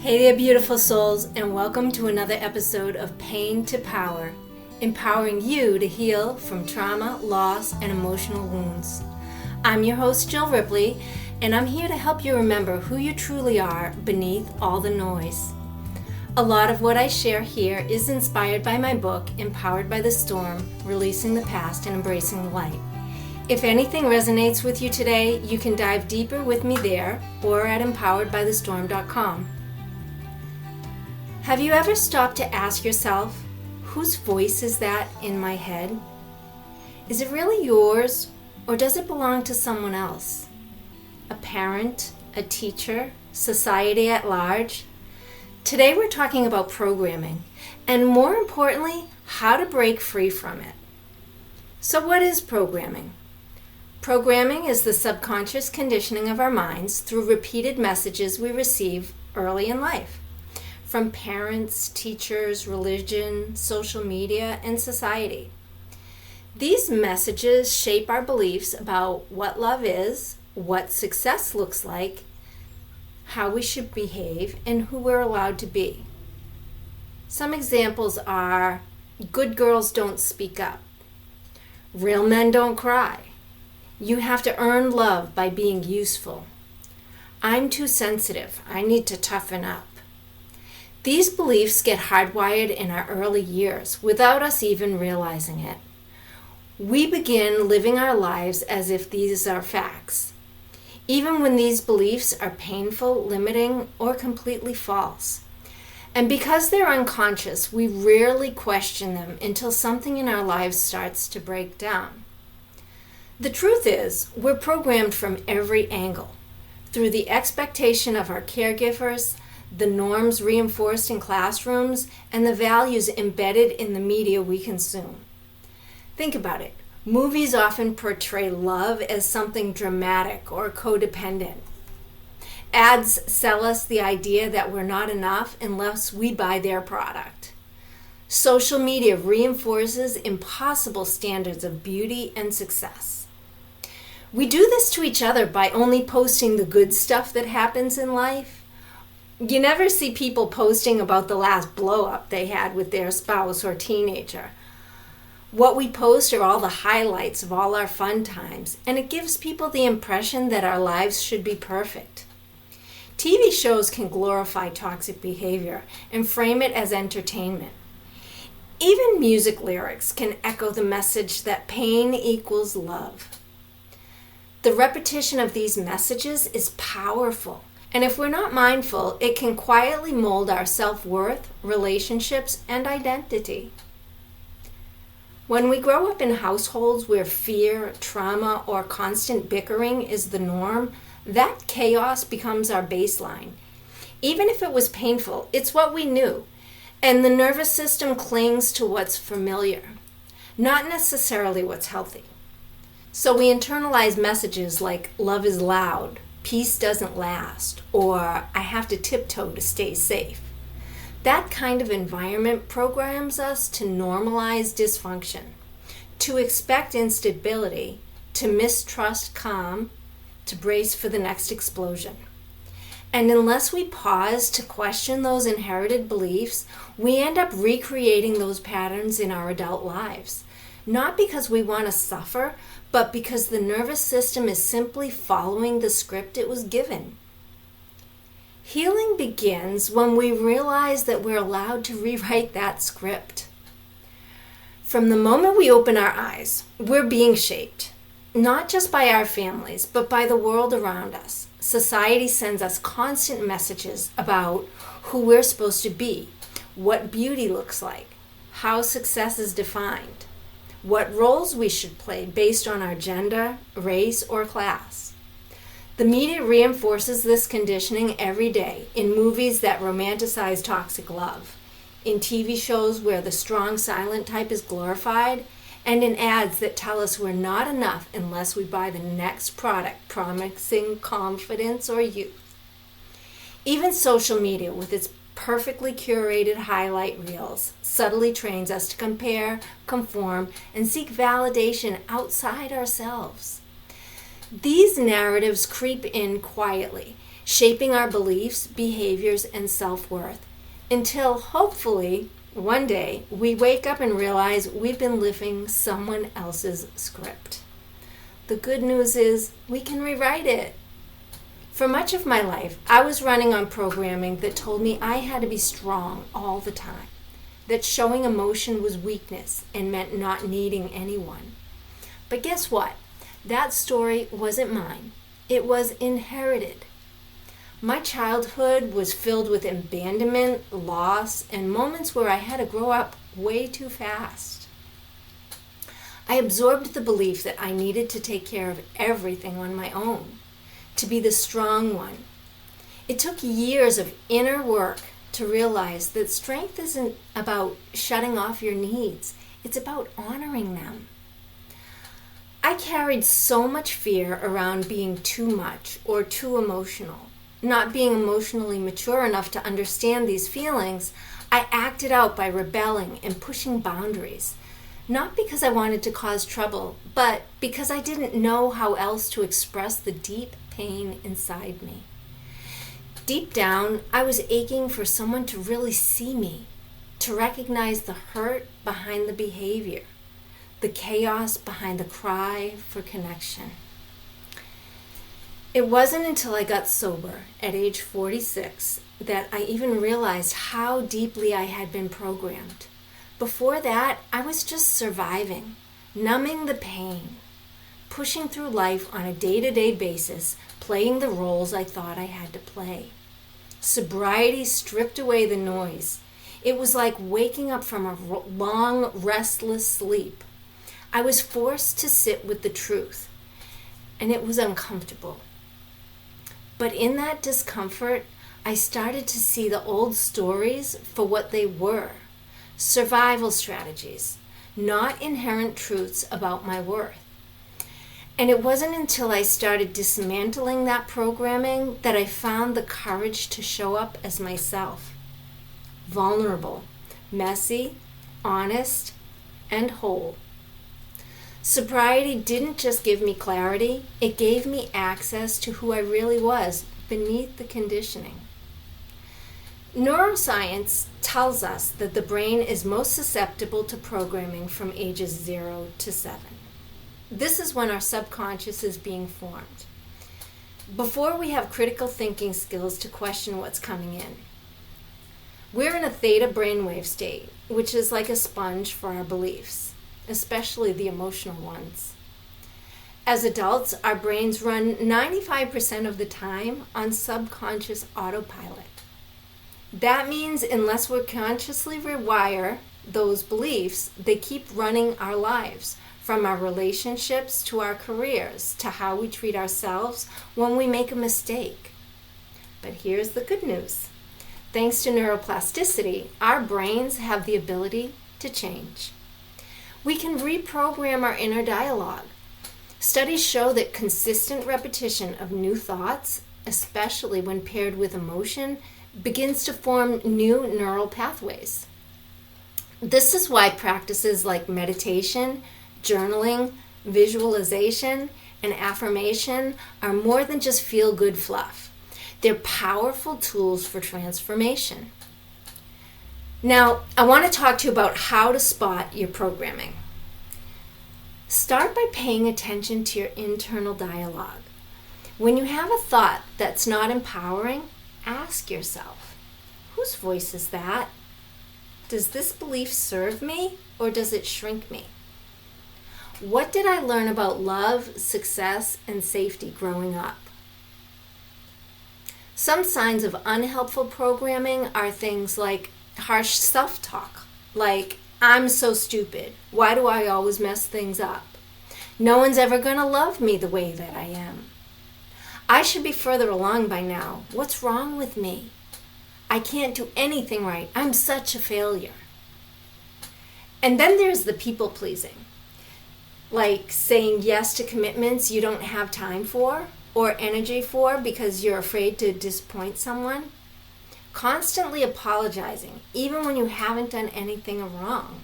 Hey there, beautiful souls, and welcome to another episode of Pain to Power, empowering you to heal from trauma, loss, and emotional wounds. I'm your host, Jill Ripley, and I'm here to help you remember who you truly are beneath all the noise. A lot of what I share here is inspired by my book, Empowered by the Storm, Releasing the Past and Embracing the Light. If anything resonates with you today, you can dive deeper with me there or at empoweredbythestorm.com. Have you ever stopped to ask yourself, whose voice is that in my head? Is it really yours, or does it belong to someone else? A parent, a teacher, society at large? Today we're talking about programming, and more importantly, how to break free from it. So what is programming? Programming is the subconscious conditioning of our minds through repeated messages we receive early in life, from parents, teachers, religion, social media, and society. These messages shape our beliefs about what love is, what success looks like, how we should behave, and who we're allowed to be. Some examples are, good girls don't speak up. Real men don't cry. You have to earn love by being useful. I'm too sensitive. I need to toughen up. These beliefs get hardwired in our early years without us even realizing it. We begin living our lives as if these are facts, even when these beliefs are painful, limiting, or completely false. And because they're unconscious, we rarely question them until something in our lives starts to break down. The truth is, we're programmed from every angle, through the expectation of our caregivers, the norms reinforced in classrooms, and the values embedded in the media we consume. Think about it. Movies often portray love as something dramatic or codependent. Ads sell us the idea that we're not enough unless we buy their product. Social media reinforces impossible standards of beauty and success. We do this to each other by only posting the good stuff that happens in life. You never see people posting about the last blow-up they had with their spouse or teenager. What we post are all the highlights of all our fun times, and it gives people the impression that our lives should be perfect. TV shows can glorify toxic behavior and frame it as entertainment. Even music lyrics can echo the message that pain equals love. The repetition of these messages is powerful. And if we're not mindful, it can quietly mold our self-worth, relationships, and identity. When we grow up in households where fear, trauma, or constant bickering is the norm, that chaos becomes our baseline. Even if it was painful, it's what we knew, and the nervous system clings to what's familiar, not necessarily what's healthy. So we internalize messages like, love is loud, peace doesn't last, or I have to tiptoe to stay safe. That kind of environment programs us to normalize dysfunction, to expect instability, to mistrust calm, to brace for the next explosion. And unless we pause to question those inherited beliefs, we end up recreating those patterns in our adult lives. Not because we want to suffer, but because the nervous system is simply following the script it was given. Healing begins when we realize that we're allowed to rewrite that script. From the moment we open our eyes, we're being shaped, not just by our families, but by the world around us. Society sends us constant messages about who we're supposed to be, what beauty looks like, how success is defined, what roles we should play based on our gender, race, or class. The media reinforces this conditioning every day in movies that romanticize toxic love, in TV shows where the strong silent type is glorified, and in ads that tell us we're not enough unless we buy the next product promising confidence or youth. Even social media, with its perfectly curated highlight reels, subtly trains us to compare, conform, and seek validation outside ourselves. These narratives creep in quietly, shaping our beliefs, behaviors, and self-worth until hopefully one day we wake up and realize we've been living someone else's script. The good news is we can rewrite it. For much of my life, I was running on programming that told me I had to be strong all the time, that showing emotion was weakness and meant not needing anyone. But guess what? That story wasn't mine. It was inherited. My childhood was filled with abandonment, loss, and moments where I had to grow up way too fast. I absorbed the belief that I needed to take care of everything on my own, to be the strong one. It took years of inner work to realize that strength isn't about shutting off your needs. It's about honoring them. I carried so much fear around being too much or too emotional. Not being emotionally mature enough to understand these feelings, I acted out by rebelling and pushing boundaries. Not because I wanted to cause trouble, but because I didn't know how else to express the deep pain inside me. Deep down, I was aching for someone to really see me, to recognize the hurt behind the behavior, the chaos behind the cry for connection. It wasn't until I got sober at age 46 that I even realized how deeply I had been programmed. Before that, I was just surviving, numbing the pain, pushing through life on a day-to-day basis, playing the roles I thought I had to play. Sobriety stripped away the noise. It was like waking up from a long, restless sleep. I was forced to sit with the truth, and it was uncomfortable. But in that discomfort, I started to see the old stories for what they were. Survival strategies, not inherent truths about my worth. And it wasn't until I started dismantling that programming that I found the courage to show up as myself. Vulnerable, messy, honest, and whole. Sobriety didn't just give me clarity, it gave me access to who I really was beneath the conditioning. Neuroscience tells us that the brain is most susceptible to programming from ages 0 to 7. This is when our subconscious is being formed, before we have critical thinking skills to question what's coming in. We're in a theta brainwave state, which is like a sponge for our beliefs, especially the emotional ones. As adults, our brains run 95% of the time on subconscious autopilot. That means unless we consciously rewire those beliefs, they keep running our lives, from our relationships to our careers, to how we treat ourselves when we make a mistake. But here's the good news. Thanks to neuroplasticity, our brains have the ability to change. We can reprogram our inner dialogue. Studies show that consistent repetition of new thoughts, especially when paired with emotion, begins to form new neural pathways. This is why practices like meditation, journaling, visualization, and affirmation are more than just feel-good fluff. They're powerful tools for transformation. Now, I want to talk to you about how to spot your programming. Start by paying attention to your internal dialogue. When you have a thought that's not empowering, ask yourself, whose voice is that? Does this belief serve me or does it shrink me? What did I learn about love, success, and safety growing up? Some signs of unhelpful programming are things like harsh self-talk, like, I'm so stupid. Why do I always mess things up? No one's ever going to love me the way that I am. I should be further along by now. What's wrong with me? I can't do anything right. I'm such a failure. And then there's the people-pleasing, like saying yes to commitments you don't have time for or energy for because you're afraid to disappoint someone. Constantly apologizing, even when you haven't done anything wrong.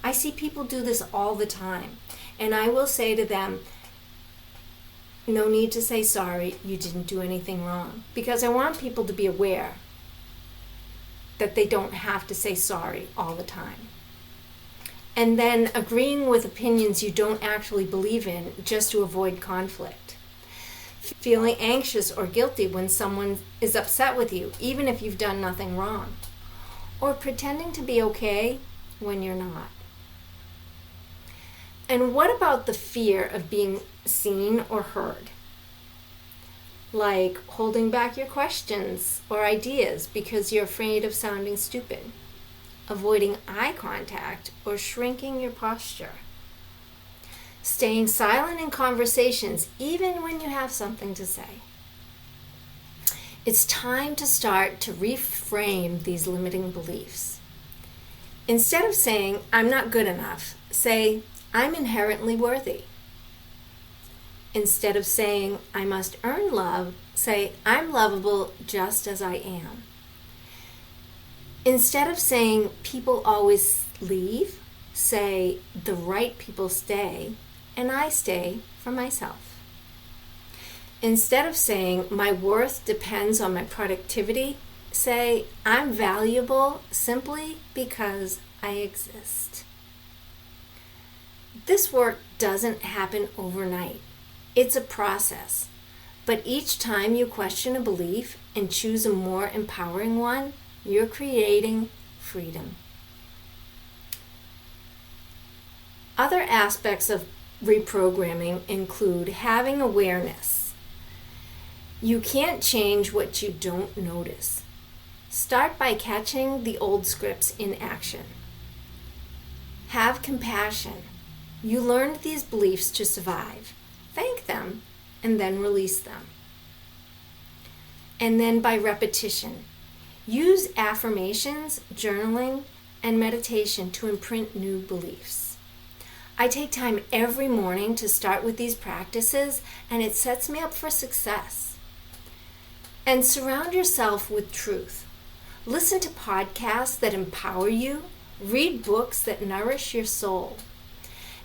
I see people do this all the time, and I will say to them, no need to say sorry, you didn't do anything wrong. Because I want people to be aware that they don't have to say sorry all the time. And then agreeing with opinions you don't actually believe in just to avoid conflict. Feeling anxious or guilty when someone is upset with you, even if you've done nothing wrong. Or pretending to be okay when you're not. And what about the fear of being seen or heard? Like holding back your questions or ideas because you're afraid of sounding stupid. Avoiding eye contact or shrinking your posture. Staying silent in conversations even when you have something to say. It's time to start to reframe these limiting beliefs. Instead of saying, I'm not good enough, say, I'm inherently worthy. Instead of saying, I must earn love, say, I'm lovable just as I am. Instead of saying, people always leave, say, the right people stay, and I stay for myself. Instead of saying, my worth depends on my productivity, say, I'm valuable simply because I exist. This work doesn't happen overnight. It's a process. But each time you question a belief and choose a more empowering one, you're creating freedom. Other aspects of reprogramming include having awareness. You can't change what you don't notice. Start by catching the old scripts in action. Have compassion. You learned these beliefs to survive. Thank them and then release them. And then by repetition. Use affirmations, journaling, and meditation to imprint new beliefs. I take time every morning to start with these practices, and it sets me up for success. And surround yourself with truth. Listen to podcasts that empower you, read books that nourish your soul,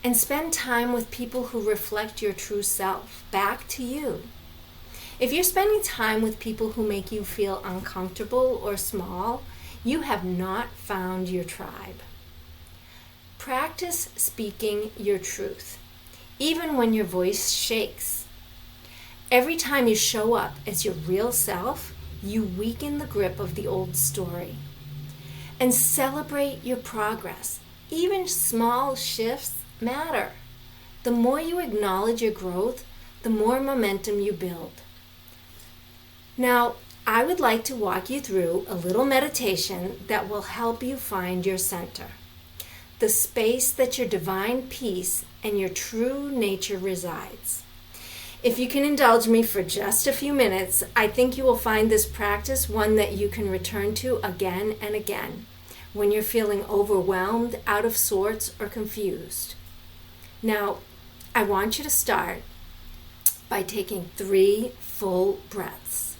and spend time with people who reflect your true self back to you. If you're spending time with people who make you feel uncomfortable or small, you have not found your tribe. Practice speaking your truth, even when your voice shakes. Every time you show up as your real self, you weaken the grip of the old story. And celebrate your progress. Even small shifts matter. The more you acknowledge your growth, the more momentum you build. Now, I would like to walk you through a little meditation that will help you find your center, the space that your divine peace and your true nature resides. If you can indulge me for just a few minutes, I think you will find this practice one that you can return to again and again when you're feeling overwhelmed, out of sorts, or confused. Now, I want you to start by taking 3 full breaths.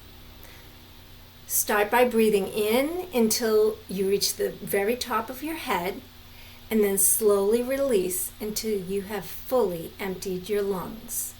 Start by breathing in until you reach the very top of your head, and then slowly release until you have fully emptied your lungs.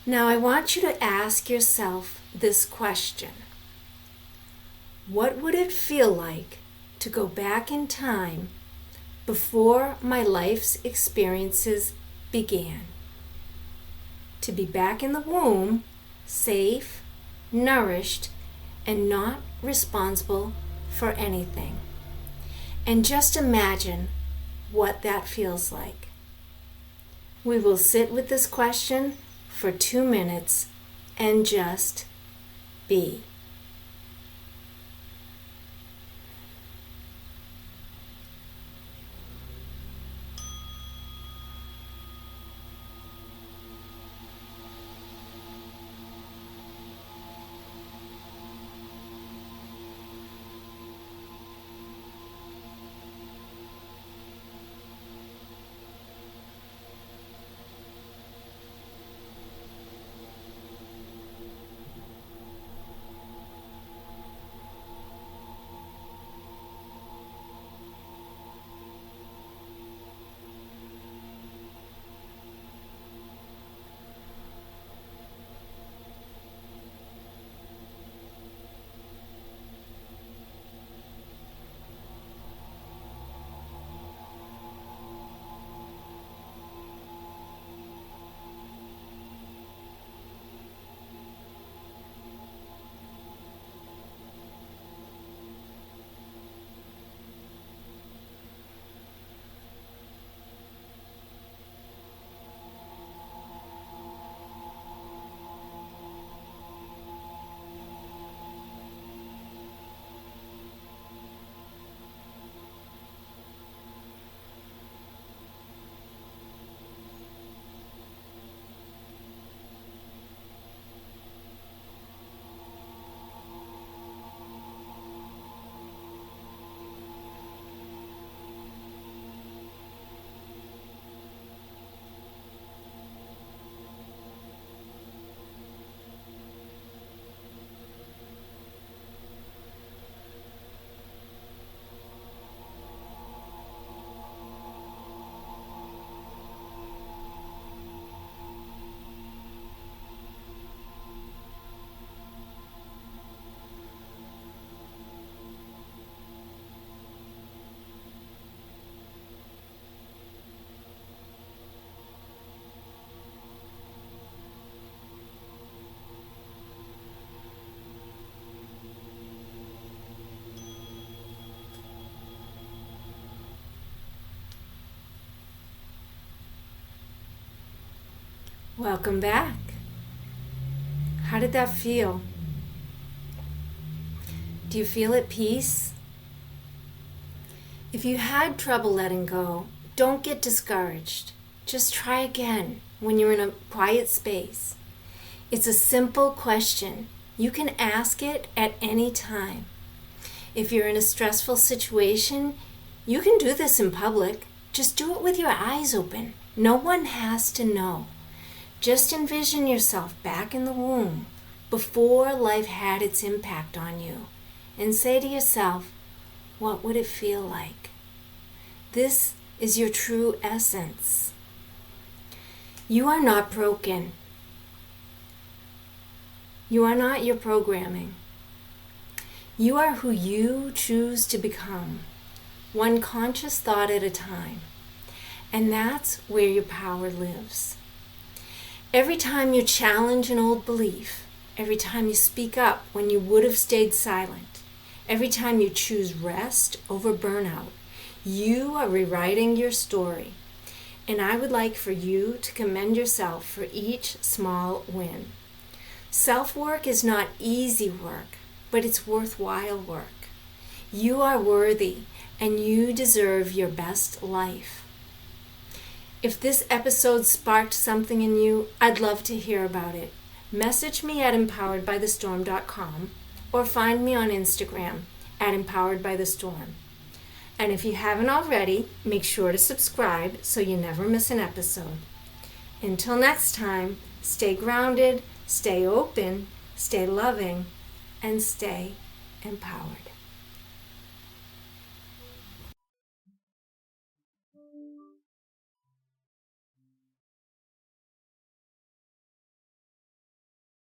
Now I want you to ask yourself this question. What would it feel like to go back in time before my life's experiences began? To be back in the womb, safe, nourished, and not responsible for anything. And just imagine what that feels like. We will sit with this question for 2 minutes and just be. Welcome back. How did that feel? Do you feel at peace? If you had trouble letting go, don't get discouraged. Just try again when you're in a quiet space. It's a simple question. You can ask it at any time. If you're in a stressful situation, you can do this in public. Just do it with your eyes open. No one has to know. Just envision yourself back in the womb before life had its impact on you, and say to yourself, what would it feel like? This is your true essence. You are not broken. You are not your programming. You are who you choose to become, one conscious thought at a time. And that's where your power lives. Every time you challenge an old belief, every time you speak up when you would have stayed silent, every time you choose rest over burnout, you are rewriting your story. And I would like for you to commend yourself for each small win. Self-work is not easy work, but it's worthwhile work. You are worthy, and you deserve your best life. If this episode sparked something in you, I'd love to hear about it. Message me at empoweredbythestorm.com or find me on Instagram at empoweredbythestorm. And if you haven't already, make sure to subscribe so you never miss an episode. Until next time, stay grounded, stay open, stay loving, and stay empowered.